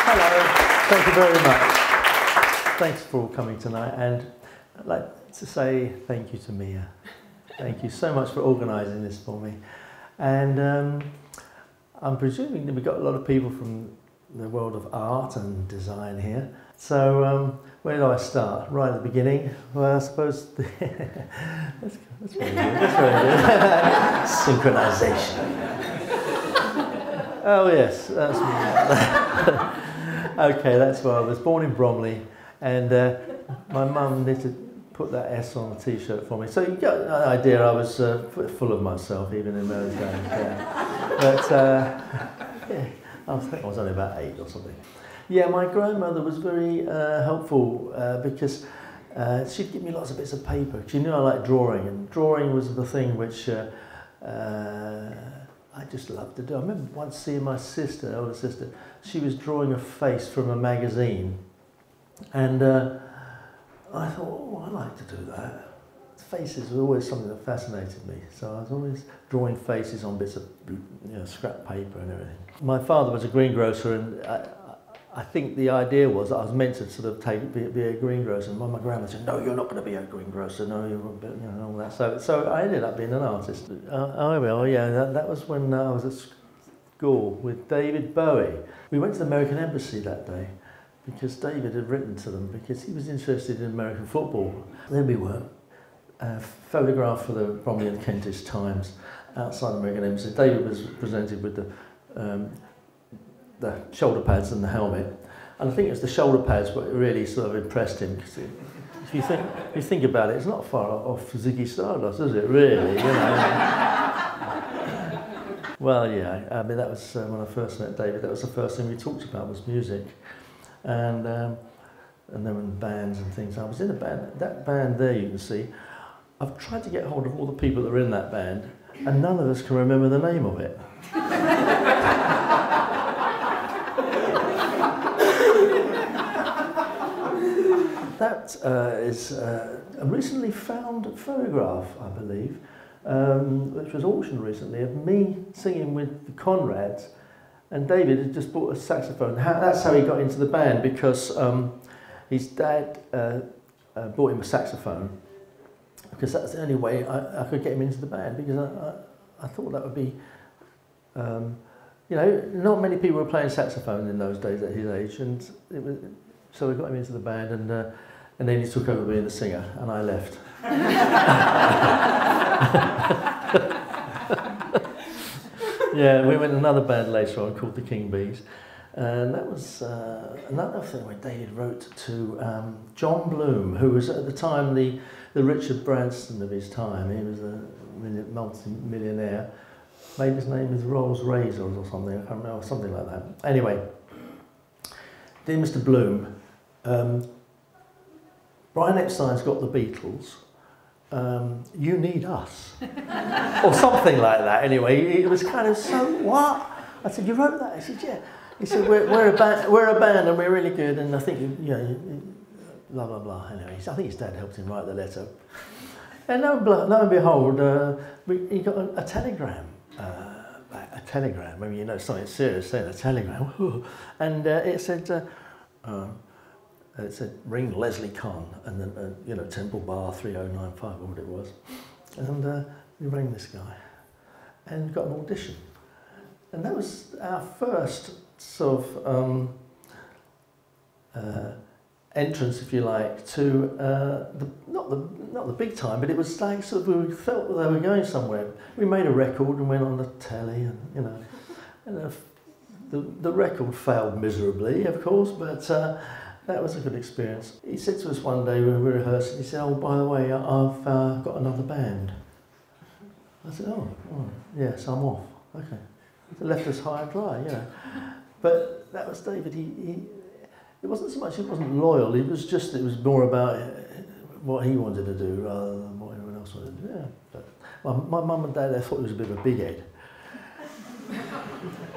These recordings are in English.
Hello, thank you very much. Thanks for coming tonight, and I'd like to say thank you to Mia. Thank you so much for organising this for me. And I'm presuming that we've got a lot of people from the world of art and design here. So where do I start? Right at the beginning? Well, I suppose that's very good. That's very good. Synchronisation. Oh yes, that's okay. That's why I was born in Bromley, and my mum needed to put that S on the T-shirt for me. So you got an idea. I was full of myself even in those days. Yeah. But yeah, I think I was only about 8 or something. Yeah, my grandmother was very helpful because she'd give me lots of bits of paper. She knew I liked drawing, and drawing was the thing which I just loved to do. I remember once seeing my sister, older sister, she was drawing a face from a magazine, and I thought, oh, I'd like to do that. Faces were always something that fascinated me, so I was always drawing faces on bits of scrap paper and everything. My father was a greengrocer, and I think the idea was that I was meant to sort of be a greengrocer, and my grandma said, no, you're not going to be a greengrocer, no, you're all that. So I ended up being an artist. Oh yeah, that was when I was at school with David Bowie. We went to the American Embassy that day because David had written to them because he was interested in American football. There we were, photographed for the Bromley and Kentish Times outside the American Embassy. David was presented with the shoulder pads and the helmet, and I think it's the shoulder pads what really sort of impressed him. Because if you think about it, it's not far off Ziggy Stardust, is it? Really, you know. Well, yeah. I mean, that was when I first met David. That was the first thing we talked about was music, and then when bands and things. I was in a band. That band there, you can see. I've tried to get hold of all the people that are in that band, and none of us can remember the name of it. That is a recently found photograph, I believe, which was auctioned recently, of me singing with the Conrads, and David had just bought a saxophone. That's how he got into the band, because his dad bought him a saxophone, because that's the only way I could get him into the band, because I thought that would be, you know, not many people were playing saxophone in those days at his age, and it was, so we got him into the band, and then he took over being the singer, and I left. Yeah, we went to another band later on called the King Bees, and that was another thing where David wrote to John Bloom, who was at the time the Richard Branson of his time. He was a multi-millionaire, made his name with Rolls Razors or something, I can't remember, something like that. Anyway, dear Mr. Bloom, Brian Epstein's got the Beatles, you need us, or something like that. Anyway, it was kind of, so what? I said, you wrote that? He said, yeah. He said, we're a band and we're really good, and I think, you know, blah, blah, blah. Anyway, I think his dad helped him write the letter. And lo and behold, he got a telegram. A telegram, maybe you know something serious, saying a telegram. And it said, ring Leslie Kahn, and then, you know, Temple Bar 3095, or what it was. And we rang this guy and got an audition. And that was our first sort of entrance, if you like, to not the big time, but it was like sort of, we felt that they were going somewhere. We made a record and went on the telly, and you know, and the record failed miserably, of course, but that was a good experience. He said to us one day when we were rehearsing, he said, oh, by the way, I've got another band. I said, oh yes, I'm off. Okay. He left us high and dry, you know. But that was David. It wasn't so much, he wasn't loyal, it was more about what he wanted to do rather than what anyone else wanted to do. Yeah. But my mum and dad, they thought he was a bit of a big head.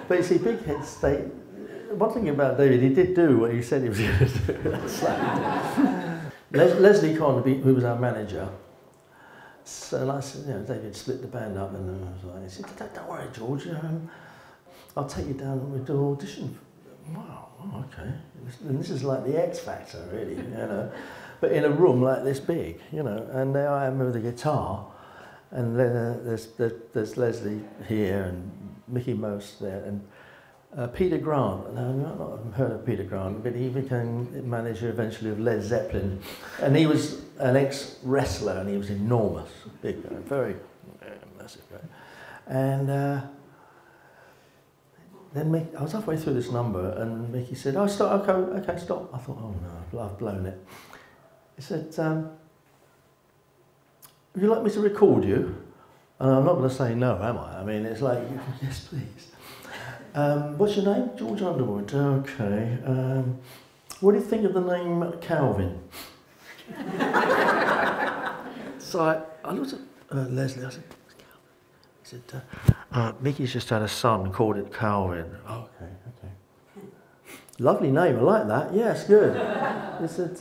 But you see, big heads, one thing about David, he did do what he said he was going to do. Leslie Kahn, who was our manager, so I said, you know, David split the band up, and he said, don't worry, George, I'll take you down and we'll do an audition wow, oh, okay. And this is like the X Factor, really, you know. But in a room like this big, you know, and there I am with a guitar, and there's Leslie here, and Mickey Mouse there, and Peter Grant. Now, I've not heard of Peter Grant, but he became manager eventually of Led Zeppelin, and he was an ex-wrestler, and he was enormous, big, very massive guy. And then I was halfway through this number, and Mickey said, "Oh, stop! Okay, stop." I thought, "Oh no, I've blown it." He said, "Would you like me to record you?" And I'm not going to say no, am I? I mean, it's like, yes, please. What's your name? George Underwood. Okay. What do you think of the name Calvin? So I looked at Leslie. I said, "He said, Mickey's just had a son, called it Calvin." Oh, okay. Lovely name. I like that. Yes, good. He said,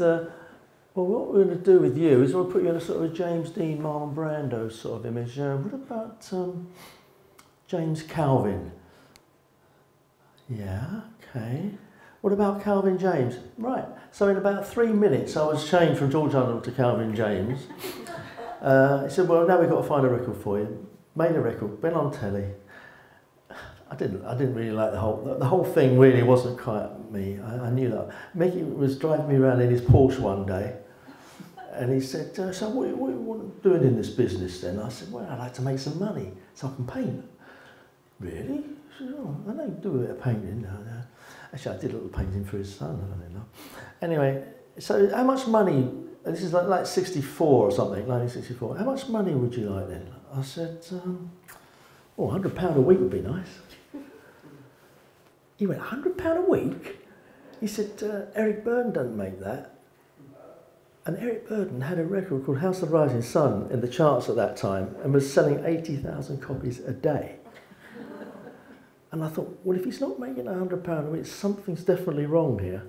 "Well, what we're going to do with you is we'll put you in a sort of James Dean, Marlon Brando sort of image. What about James Calvin?" "Yeah, okay. What about Calvin James?" "Right." So in about 3 minutes, I was changed from George Underwood to Calvin James. He said, "Well, now we've got to find a record for you." Made a record, went on telly. I didn't really like the whole thing. Really wasn't quite me. I knew that. Mickey was driving me around in his Porsche one day, and he said, "So what are you doing in this business then?" I said, "Well, I'd like to make some money so I can paint." "Really?" He said, "Oh, I know you do a bit of painting." No. Actually, I did a little painting for his son. I don't know. Anyway, so how much money? This is like 64 or something, 1964. "How much money would you like then?" I said, £100 a week would be nice." He went, £100 a week? He said, "Eric Burdon doesn't make that." And Eric Burdon had a record called House of the Rising Sun in the charts at that time and was selling 80,000 copies a day. And I thought, well, if he's not making £100 a week, something's definitely wrong here.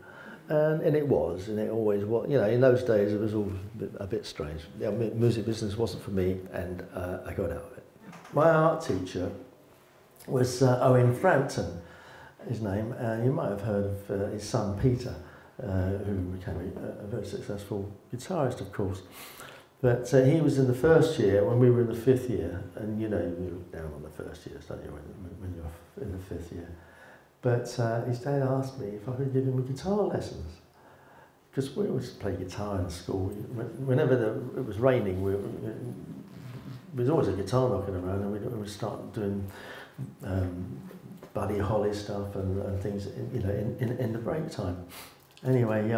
And it was, and it always was. You know, in those days it was all a bit strange. The music business wasn't for me, and I got out of it. My art teacher was Owen Frampton, his name. You might have heard of his son Peter, who became a very successful guitarist, of course. But he was in the first year when we were in the fifth year, and you know, you look down on the first years, don't you, when you're in the fifth year. But his dad asked me if I could give him guitar lessons, because we always played guitar in school. Whenever it was raining, there was always a guitar knocking around, and we would start doing Buddy Holly stuff and things, you know, in the break time. Anyway,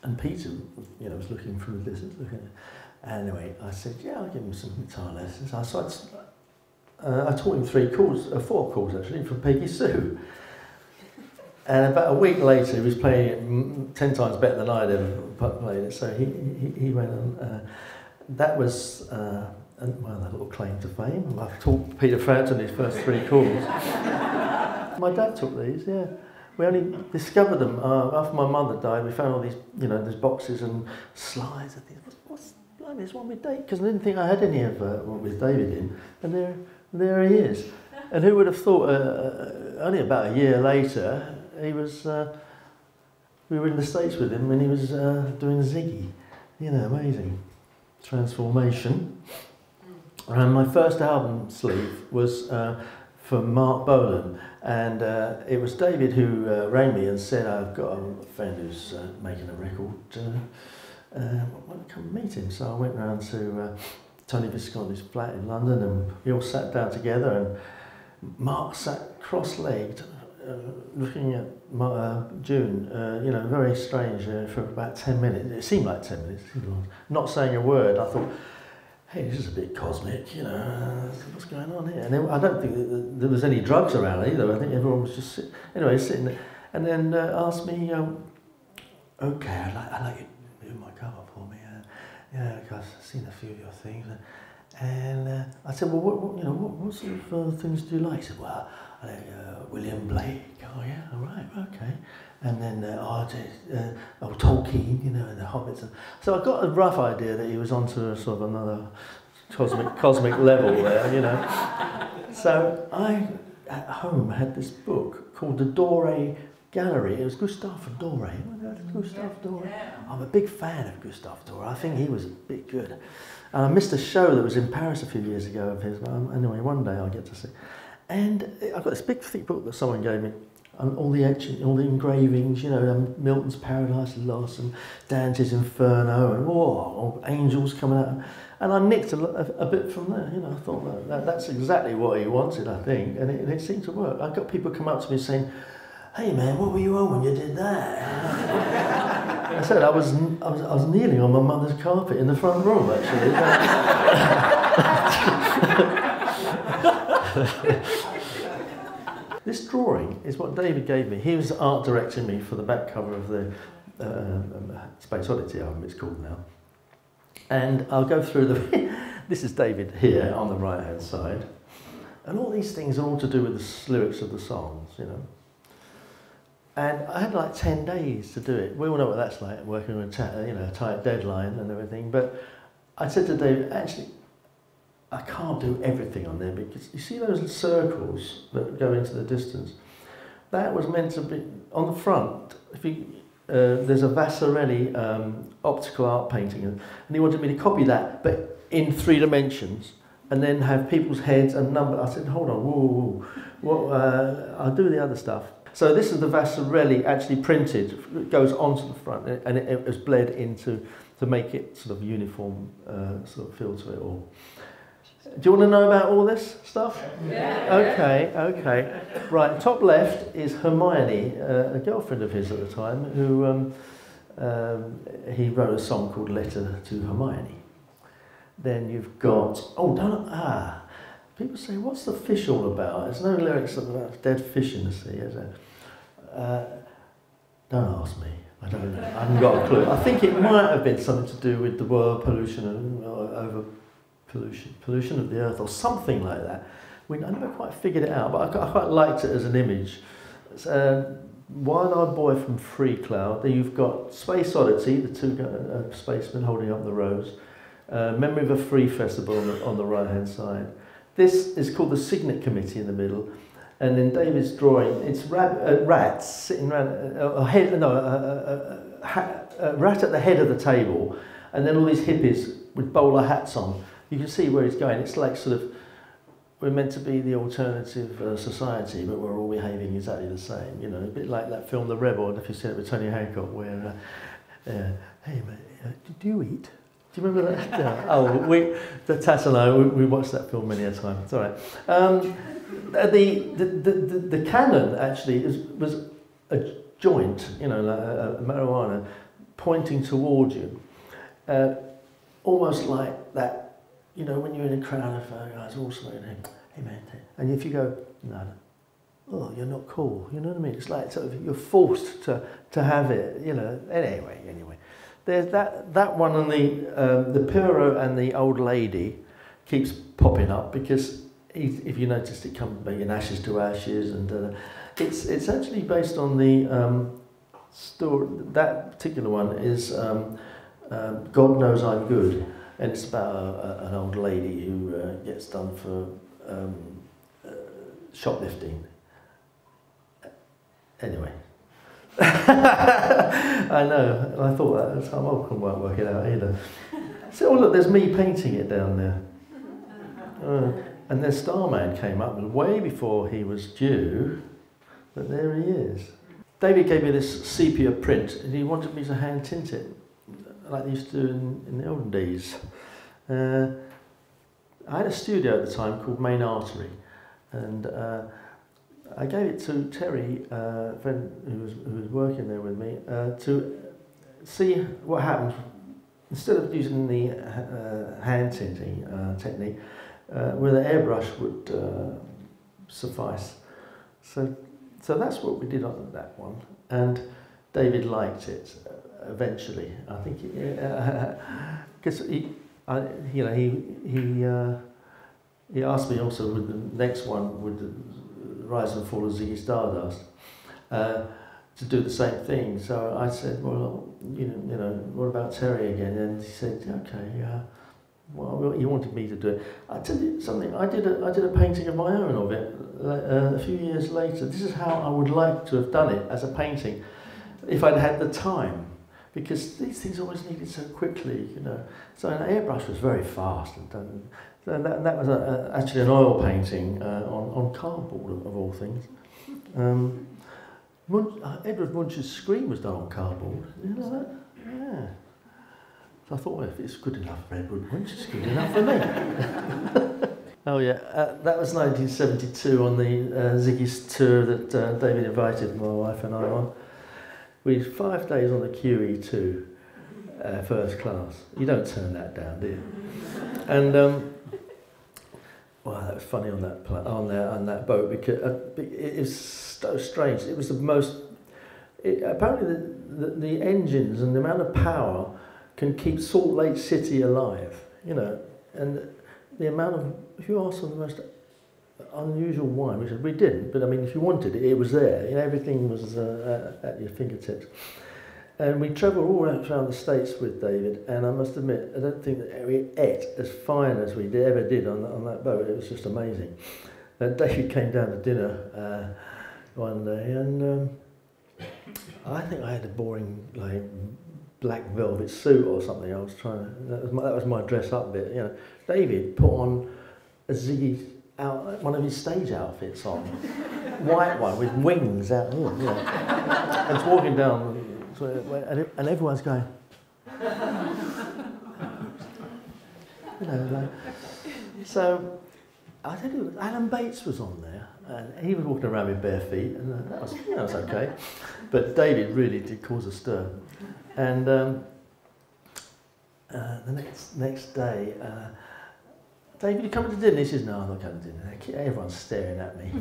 and Peter, you know, was looking through this, anyway, I said, "Yeah, I'll give him some guitar lessons." I taught him 4 chords actually, from Peggy Sue. And about a week later, he was playing it 10 times better than I'd ever played it. So he went on. That was a little claim to fame. I taught Peter Frampton his first 3 chords. My dad took these, yeah. We only discovered them after my mother died. We found all these, you know, these boxes and slides. I think, what's there's one with David? Because I didn't think I had any of one with David in. And there he is. And who would have thought? Only about a year later, he was. We were in the States with him, and he was doing Ziggy. You know, amazing transformation. And my first album sleeve was for Mark Bolan, and it was David who rang me and said, "I've got a friend who's making a record. Why don't you come meet him?" So I went round to Tony Visconti's flat in London, and we all sat down together, and Mark sat cross-legged looking at June, you know, very strange for about 10 minutes. It seemed like 10 minutes, not saying a word. I thought, hey, this is a bit cosmic, you know, what's going on here? And I don't think there was any drugs around either. I think everyone was just sitting there. And then asked me, okay, I'd like you to do my cover for me. Yeah, because I've seen a few of your things. And I said, well, what sort of things do you like? He said, well, I like William Blake. Oh yeah, all right, okay. And then Tolkien, you know, and the Hobbits. So I got a rough idea that he was onto a sort of another cosmic level there, you know. So I at home had this book called The Doré Gallery. It was Gustave Doré. Gustave Doré. I'm a big fan of Gustave Doré. I think he was a bit good. And I missed a show that was in Paris a few years ago of his. Anyway, one day I'll get to see. And I've got this big thick book that someone gave me, and all the engravings, you know, Milton's Paradise Lost and Dante's Inferno, and angels coming out. And I nicked a bit from there. You know, I thought that's exactly what he wanted, I think, and it seemed to work. I got people come up to me saying, "Hey man, what were you on when you did that?" I said I was kneeling on my mother's carpet in the front room, actually. This drawing is what David gave me. He was art directing me for the back cover of the Space Oddity album, it's called now. And I'll go through the... This is David here on the right-hand side. And all these things are all to do with the lyrics of the songs, you know. And I had like 10 days to do it. We all know what that's like, working on a tight deadline and everything. But I said to David, actually, I can't do everything on there, because you see those circles that go into the distance? That was meant to be on the front. If you, there's a Vasarely optical art painting, and he wanted me to copy that, but in 3 dimensions, and then have people's heads and number. I said, hold on, I'll do the other stuff. So this is the Vasarely actually printed. It goes onto the front, and it was bled into to make it sort of uniform sort of feel to it all. Do you want to know about all this stuff? Yeah. Okay. Right, top left is Hermione, a girlfriend of his at the time, who he wrote a song called Letter to Hermione. Then you've got, people say, what's the fish all about? There's no lyrics about dead fish in the sea, is there? Don't ask me. I don't know. I haven't got a clue. I think it might have been something to do with the world pollution and pollution of the earth or something like that. I never quite figured it out, but I quite liked it as an image. Wild-Eyed Boy from Free Cloud. Then you've got Space Oddity, the 2 spacemen holding up the rose. Memory of a Free Festival on the right-hand side. This is called the Signet Committee in the middle. And in David's drawing, it's rats sitting around, a rat at the head of the table, and then all these hippies with bowler hats on. You can see where he's going. It's like sort of, we're meant to be the alternative society, but we're all behaving exactly the same. You know, a bit like that film The Rebel, if you've seen it with Tony Hancock, where, hey mate, did you eat? Do you remember that? Yeah. Tass and I, we watched that film many a time. It's all right. The cannon actually was a joint, you know, like a marijuana, pointing towards you, almost like that. You know, when you're in a crowd of guys all smoking, hey man, and if you go, no, oh, you're not cool. You know what I mean? It's like sort of you're forced to have it. You know. Anyway. There's that one on the Piro and the old lady keeps popping up because if you noticed, it comes making ashes to ashes, and it's actually based on the story. That particular one is God Knows I'm Good, and it's about an old lady who gets done for shoplifting. Anyway. I know, I thought that at the time, I couldn't work it out either. So, oh look, there's me painting it down there. And then Starman came up way before he was due, but there he is. David gave me this sepia print, and he wanted me to hand tint it, like they used to do in the olden days. I had a studio at the time called Main Artery, and I gave it to Terry, a friend who was working there with me, to see what happens. Instead of using the hand tinting technique, with an airbrush would suffice. So that's what we did on that one, and David liked it eventually. I think because he asked me also with the next one with the Rise and Fall of Ziggy Stardust to do the same thing. So I said, well, you know, what about Terry again? And he said, okay, well, he wanted me to do it. I tell you something. I did a painting of my own of it a few years later. This is how I would like to have done it as a painting, if I'd had the time, because these things always needed so quickly, you know. So an airbrush was very fast and done. And that was actually an oil painting on cardboard of all things. Edward Munch's Scream was done on cardboard. You know that? Yeah. So I thought, well, if it's good enough for Edward Munch, it's good enough for me. Oh yeah, that was 1972 on the Ziggy's tour that David invited my wife and I on. We had 5 days on the QE2, first class. You don't turn that down, do you? And wow, that was funny on that boat because it was so strange. It was the most. Apparently, the engines and the amount of power can keep Salt Lake City alive. You know, and the amount of. If you ask for the most unusual wine, which we didn't, but I mean, if you wanted it, it was there. You know, everything was at your fingertips. And we travelled all around the States with David, and I must admit, I don't think that we ate as fine as we ever did on that boat. It was just amazing. And David came down to dinner one day, and I think I had a boring, like, black velvet suit or something. I was trying to, that was my dress up bit, you know. David put on a Ziggy one of his stage outfits on, white one with wings out here, you know. And it's walking down. And everyone's going, you know, like, so I tell you, Alan Bates was on there, and he was walking around with bare feet, and that was, you know, it was okay. But David really did cause a stir. And the next day, David, you coming to dinner? He says, no, I'm not coming to dinner. Everyone's staring at me.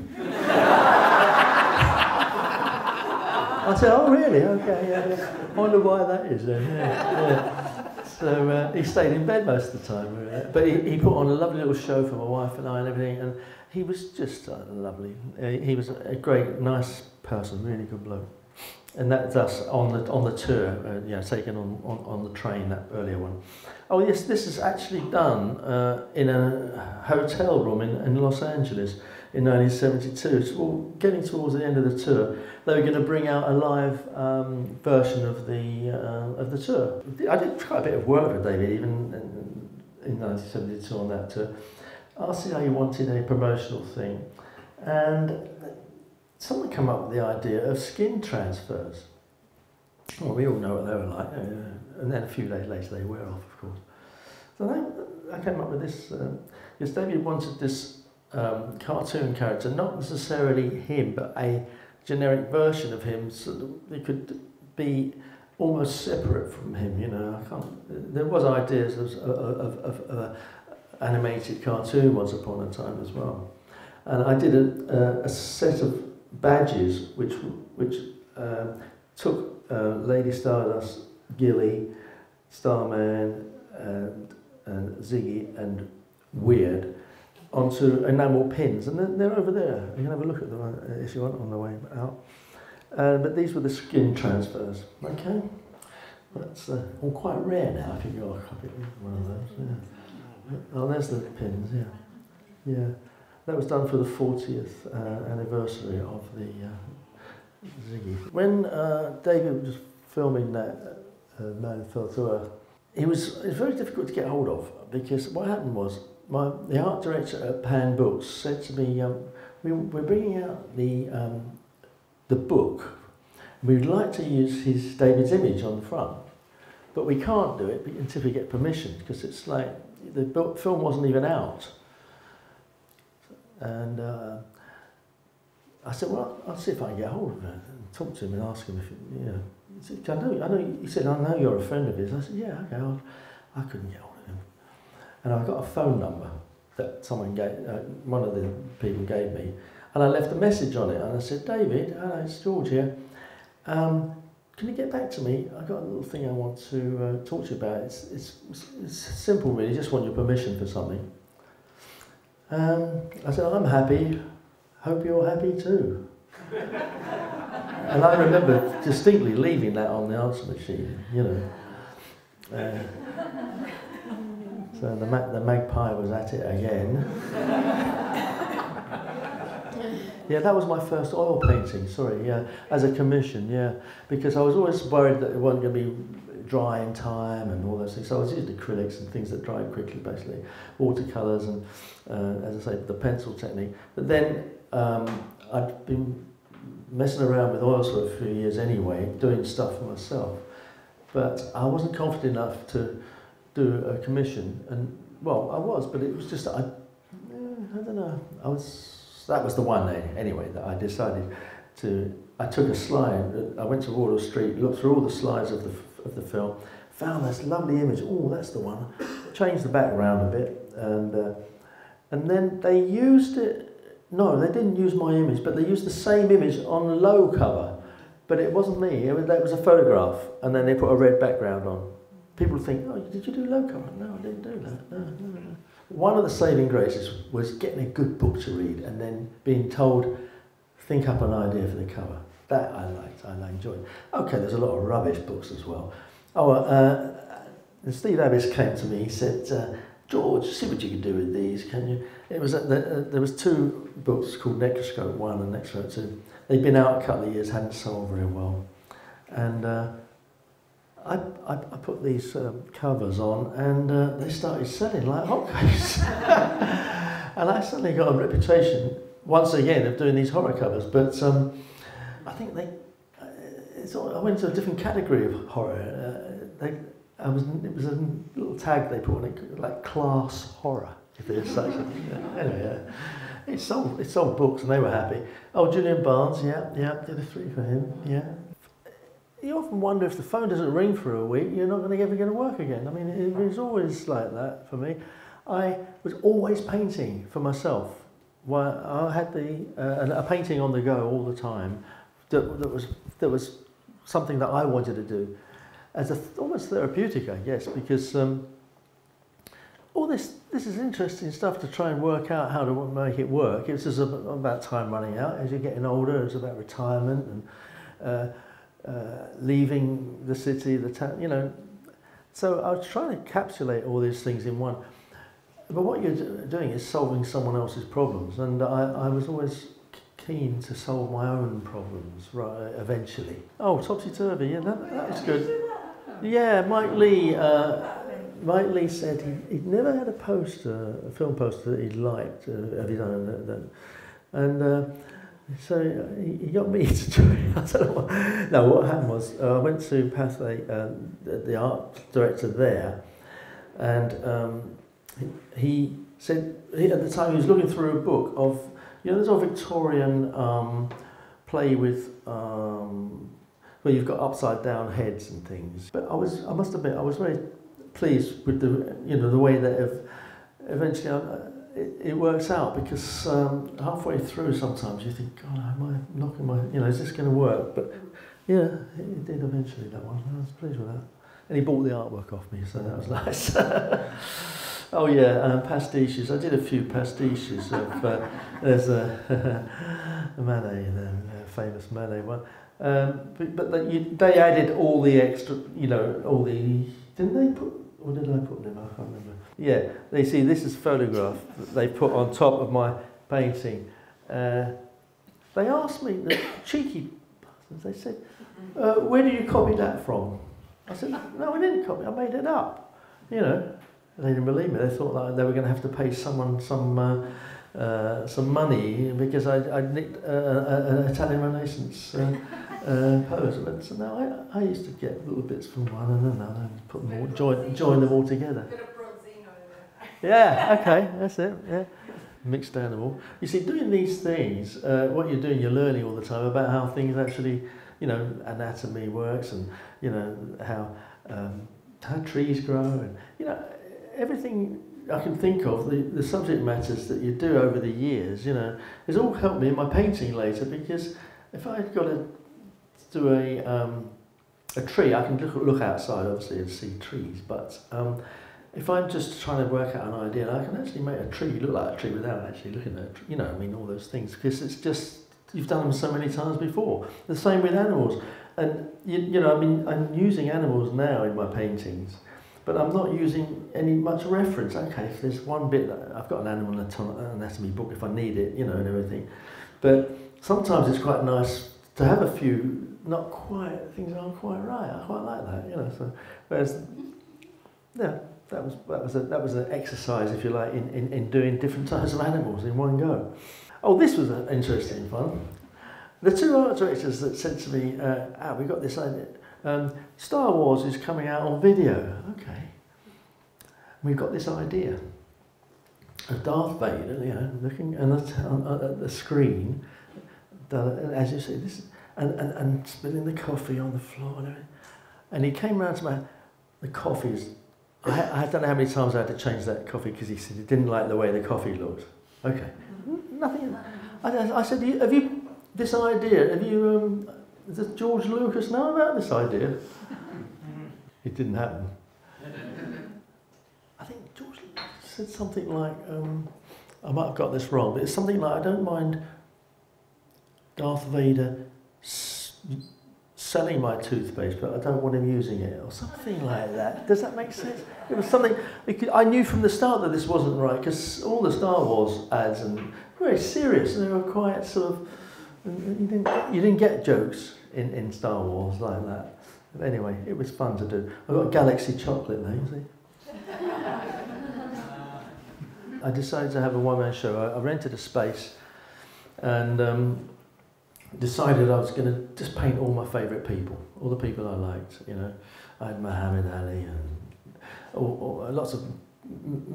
I said, oh really? Okay, yeah. I wonder why that is then. Yeah. So he stayed in bed most of the time. But he put on a lovely little show for my wife and I and everything, and he was just lovely. He was a great, nice person, really good bloke. And that's us on the tour, you know, taken on the train, that earlier one. Oh yes, this is actually done in a hotel room in Los Angeles in 1972. So we're getting towards the end of the tour. They were going to bring out a live version of the tour. I did quite a bit of work with David even in 1972 on that tour. Asked him how he wanted a promotional thing, and someone came up with the idea of skin transfers. Well, we all know what they were like, and then a few days later they wear off, of course. So I came up with this, because David wanted this cartoon character, not necessarily him, but a generic version of him, so that it could be almost separate from him, you know. There was ideas of animated cartoon once upon a time as well. And I did a set of badges which took Lady Stardust, Gilly, Starman, and Ziggy and Weird onto enamel pins, and they're over there. You can have a look at them if you want on the way out. But these were the skin transfers. Okay, that's all quite rare now. If you got a copy of one of those. Yeah. Oh, there's the pins. Yeah, yeah. That was done for the 40th anniversary of the Ziggy. When David was filming that Man Fell to Earth, it was very difficult to get hold of, because what happened was the art director at Pan Books said to me, we're bringing out the book. We'd like to use David's image on the front, but we can't do it until we get permission, because it's like the film wasn't even out. And I said, well, I'll see if I can get hold of him and talk to him and ask him if, you know. He said, I know. He said, I know you're a friend of his. I said, yeah, okay. I couldn't get hold of him. And I got a phone number that someone gave, one of the people gave me, and I left a message on it. And I said, David, hello, it's George here. Can you get back to me? I've got a little thing I want to talk to you about. It's simple, really. Just want your permission for something. I said, I'm happy, hope you're happy too. And I remember distinctly leaving that on the answer machine, you know. So the magpie was at it again. Yeah, that was my first oil painting, sorry, yeah, as a commission, yeah, because I was always worried that it wasn't going to be dry in time and all those things. So I was using acrylics and things that dry quickly, basically, watercolours and, as I say, the pencil technique. But then I'd been messing around with oils for a few years anyway, doing stuff for myself. But I wasn't confident enough to do a commission, and well, I was, but it was just I don't know. That was the one anyway that I decided to. I took a slide. I went to Wardour Street, looked through all the slides of the film, found this lovely image. Oh, that's the one. Changed the background a bit, and then they used it. No, they didn't use my image, but they used the same image on low cover. But it wasn't me. That was a photograph, and then they put a red background on. People think, "Oh, did you do low cover?" No, I didn't do that. No. One of the saving graces was getting a good book to read and then being told, think up an idea for the cover. That I liked, I enjoyed. Okay, there's a lot of rubbish books as well. Steve Abbis came to me, he said, George, see what you can do with these, can you? It was there was two books called Necroscope 1 and Necroscope 2. They'd been out a couple of years, hadn't sold very well. And I put these covers on and they started selling like hotcakes. And I suddenly got a reputation, once again, of doing these horror covers. But I think I went to a different category of horror. It was a little tag they put on it, like class horror, if there's such a thing. Anyway, it sold books and they were happy. Oh, Julian Barnes, yeah, did a 3 for him, yeah. You often wonder if the phone doesn't ring for a week, you're not ever going to work again. I mean, it was always like that for me. I was always painting for myself. Well, I had a painting on the go all the time. That was something that I wanted to do, as almost therapeutic, I guess, because all this is interesting stuff to try and work out how to make it work. It's just about time running out. As you're getting older, it's about retirement and leaving the city, the town, you know. So I was trying to encapsulate all these things in one. But what you're doing is solving someone else's problems, and I was always keen to solve my own problems, right, eventually. Oh, Topsy-Turvy, yeah, that was good. Yeah, Mike Lee said he'd never had a film poster that he liked of his own, and so he got me to do it. I don't know what. No, what happened was I went to Pathé, the art director there, and he said at the time he was looking through a book of, you know, there's a Victorian play with where you've got upside down heads and things. But I must admit, I was very pleased with the way that eventually it works out, because halfway through sometimes you think, God, am I knocking my, is this going to work? But yeah, it did eventually, that one. I was pleased with that. And he bought the artwork off me, so that was nice. Oh yeah, pastiches. I did a few pastiches of, there's a Manet, the famous Manet one. But they added all the extra, all the, didn't they put, or did I put them? I can't remember. Yeah, they see this is a photograph that they put on top of my painting. They asked me, the cheeky bastards, they said, where did you copy that from? I said, no, I didn't copy it, I made it up. They didn't believe me. They thought that they were going to have to pay someone some money because I nicked an Italian Renaissance pose. But so no, I used to get little bits from one and another and put them all, join them all together. Yeah, okay, that's it. Yeah, mixed down them all. You see, doing these things, what you're doing, you're learning all the time about how things actually, anatomy works, and how trees grow, and everything I can think of, the subject matters that you do over the years, has all helped me in my painting later, because if I've got to do a tree, I can look outside obviously and see trees, but if I'm just trying to work out an idea, I can actually make a tree look like a tree without actually looking at it, all those things, because it's just, you've done them so many times before. The same with animals, and I'm using animals now in my paintings, but I'm not using any much reference. Okay, if there's one bit that I've got an animal anatomy book if I need it, you know, and everything. But sometimes it's quite nice to have a few things aren't quite right. I quite like that, you know. So, whereas, yeah, that was an exercise, if you like, in doing different types of animals in one go. Oh, this was an interesting one. The two art directors that said to me, we got this idea. Star Wars is coming out on video. Okay. We've got this idea of Darth Vader, you know, looking at the screen, as you see, this, and spilling the coffee on the floor and everything. And he came round to the coffees. I don't know how many times I had to change that coffee because he said he didn't like the way the coffee looked. Okay. Nothing. I said, have you this idea? Does George Lucas know about this idea? It didn't happen. I think George Lucas said something like, I might have got this wrong, but it's something like, I don't mind Darth Vader selling my toothpaste, but I don't want him using it, or something like that. Does that make sense? It was something, I knew from the start that this wasn't right, because all the Star Wars ads and very serious, and they were quite sort of, you didn't get jokes in Star Wars like that. But anyway, it was fun to do. I got Galaxy chocolate there, you see. I decided to have a one-man show. I rented a space and decided I was going to just paint all my favourite people, all the people I liked, you know. I had Muhammad Ali and lots of,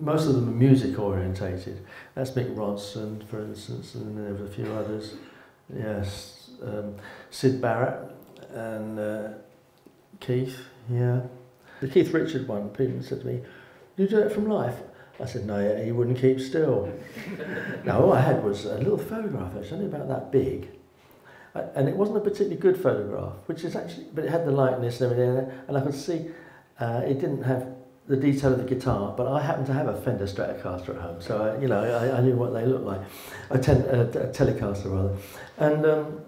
most of them are music orientated. That's Mick Ronson, for instance, and there was a few others. Yes, Sid Barrett and Keith, yeah. The Keith Richard one, people said to me, "Do you do it from life?" I said, "No, he wouldn't keep still." Now, all I had was a little photograph, actually, only about that big. And it wasn't a particularly good photograph, which is actually, but it had the lightness and everything, and I could see it didn't have the detail of the guitar, but I happened to have a Fender Stratocaster at home, so I knew what they looked like, a Telecaster rather, and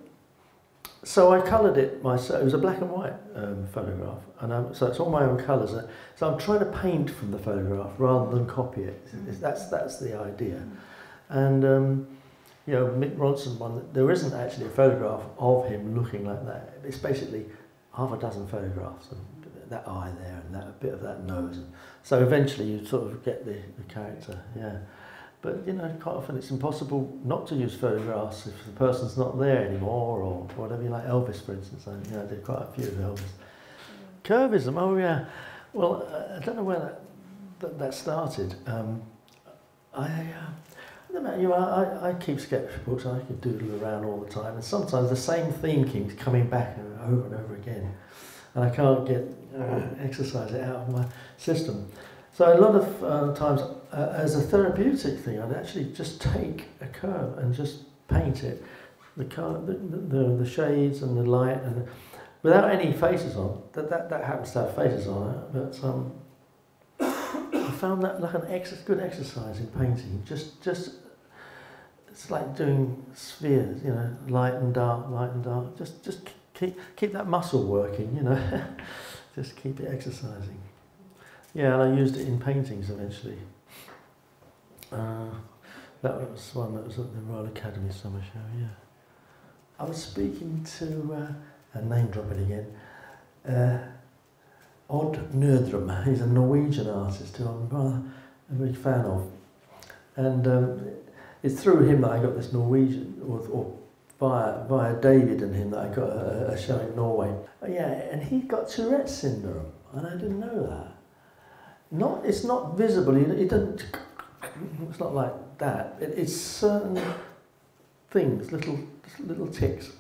so I coloured it myself. It was a black and white photograph, and so it's all my own colours. So I'm trying to paint from the photograph rather than copy it. That's the idea, and. You know, Mick Ronson one, there isn't actually a photograph of him looking like that. It's basically half a dozen photographs, and that eye there, and a bit of that nose. So eventually you sort of get the character, yeah. But, you know, quite often it's impossible not to use photographs if the person's not there anymore, or whatever, like Elvis, for instance. I did quite a few of Elvis. Curvism, oh yeah. Well, I don't know where that started. I keep sketchbooks, and I can doodle around all the time, and sometimes the same theme keeps coming back over and over again, and I can't get exercise it out of my system. So a lot of times, as a therapeutic thing, I'd actually just take a curve and just paint it, the shades and the light, and without any faces on. That happens to have faces on it, but. I found that like good exercise in painting. Just it's like doing spheres, you know, light and dark, light and dark. Just keep that muscle working, you know. Just keep it exercising. Yeah, and I used it in paintings eventually. That was one that was at the Royal Academy Summer Show. Yeah, I was speaking to name dropping again. Odd Nørdrum. He's a Norwegian artist who I'm rather a big fan of, and it's through him that I got this Norwegian, or via David and him, that I got a show in Norway. Yeah, and he got Tourette's syndrome, and I didn't know that. It's not visible. It doesn't. It's not like that. It's certain things, little tics.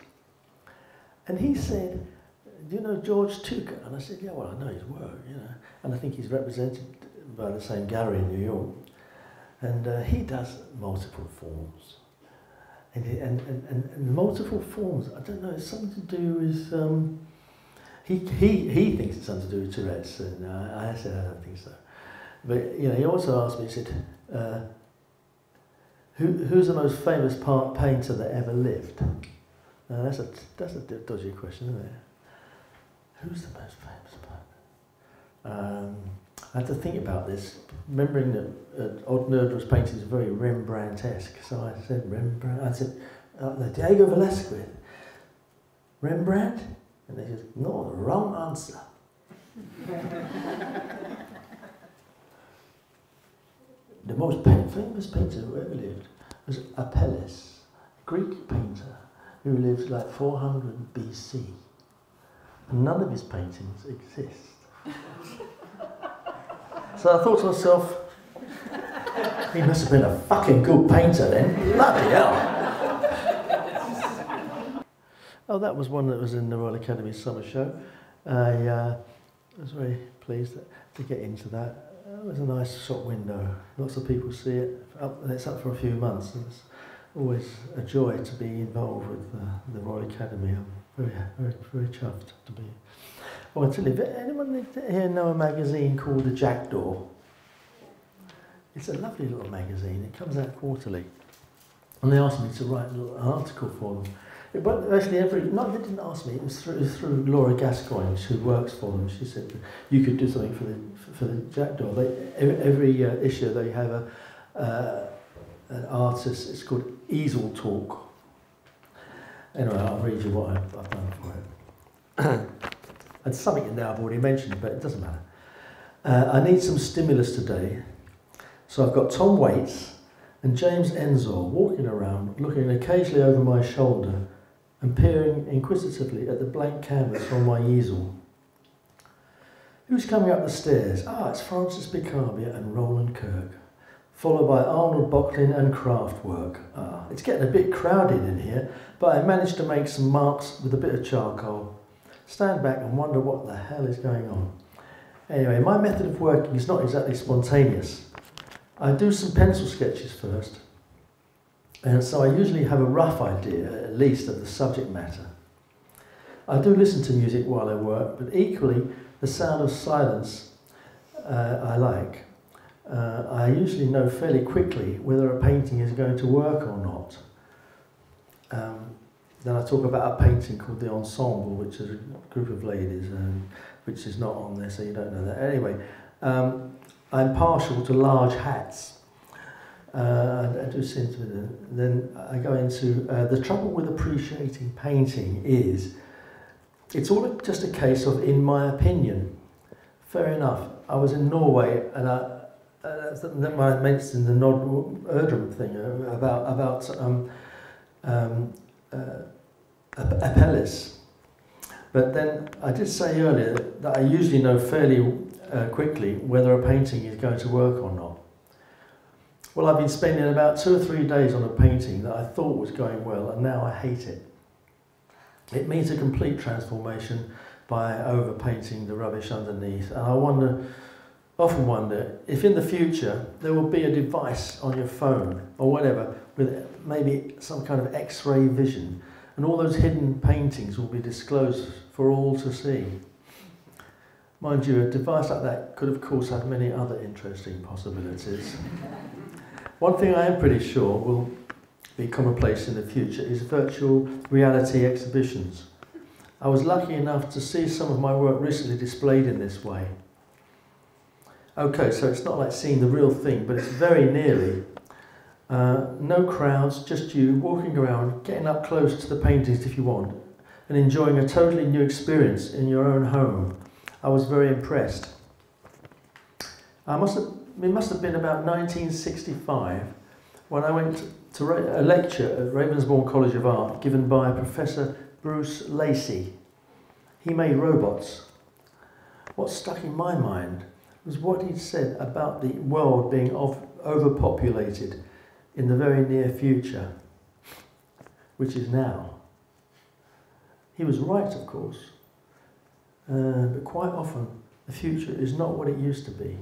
And he said, "Do you know George Underwood?" And I said, "Yeah, well, I know his work, you know, and I think he's represented by the same gallery in New York, and he does multiple forms, and multiple forms. I don't know. It's something to do with he thinks it's something to do with Tourette's, and I said I don't think so. But you know, he also asked me. He said, "Who's the most famous painter that ever lived?" Now that's a dodgy question, isn't it? Who's the most famous painter? I had to think about this, remembering that Odd Nerdler's paintings are very Rembrandt-esque. So I said, Rembrandt. I said, Diego Velázquez. Rembrandt? And they said, no, wrong answer. The most famous painter who ever lived was Apelles, a Greek painter who lived like 400 BC. And none of his paintings exist. So I thought to myself, he must have been a fucking good painter then. Bloody hell. Oh, that was one that was in the Royal Academy Summer Show. I was very pleased to get into that. It was a nice shop window. Lots of people see it. It's up for a few months. And it's always a joy to be involved with the Royal Academy. I'm very chuffed to be. I want to tell you, anyone here know a magazine called The Jackdaw? It's a lovely little magazine. It comes out quarterly. And they asked me to write a little article for them. But actually, they didn't ask me. It was through Laura Gascoigne, who works for them. She said you could do something for the Jackdaw. Every issue they have an artist. It's called Easel Talk. Anyway, I'll read you what I've done for it. And something in there I've already mentioned, but it doesn't matter. I need some stimulus today, so I've got Tom Waits and James Ensor walking around, looking occasionally over my shoulder and peering inquisitively at the blank canvas on my easel. Who's coming up the stairs? It's Francis Picabia and Roland Kirk, followed by Arnold Bocklin and Kraftwerk. It's getting a bit crowded in here, but I managed to make some marks with a bit of charcoal. Stand back and wonder what the hell is going on. Anyway, my method of working is not exactly spontaneous. I do some pencil sketches first, and so I usually have a rough idea, at least, of the subject matter. I do listen to music while I work, but equally, the sound of silence I like. I usually know fairly quickly whether a painting is going to work or not. Then I talk about a painting called The Ensemble, which is a group of ladies, which is not on there, so you don't know that. Anyway, I'm partial to large hats. I do seem to be. Then I go into the trouble with appreciating painting is it's all just a case of, in my opinion. Fair enough. I was in Norway, and I mentioned the Nod Erdrum thing about Apelles. But then I did say earlier that I usually know fairly quickly whether a painting is going to work or not. Well, I've been spending about 2 or 3 days on a painting that I thought was going well, and now I hate it. It means a complete transformation by overpainting the rubbish underneath, and I often wonder if in the future there will be a device on your phone or whatever with maybe some kind of X-ray vision, and all those hidden paintings will be disclosed for all to see. Mind you, a device like that could of course have many other interesting possibilities. One thing I am pretty sure will be commonplace in the future is virtual reality exhibitions. I was lucky enough to see some of my work recently displayed in this way. Okay, so it's not like seeing the real thing, but it's very nearly. No crowds, just you walking around, getting up close to the paintings if you want, and enjoying a totally new experience in your own home. I was very impressed. It must have been about 1965 when I went to a lecture at Ravensbourne College of Art given by Professor Bruce Lacey. He made robots. What stuck in my mind was what he'd said about the world being overpopulated in the very near future, which is now. He was right, of course, but quite often the future is not what it used to be.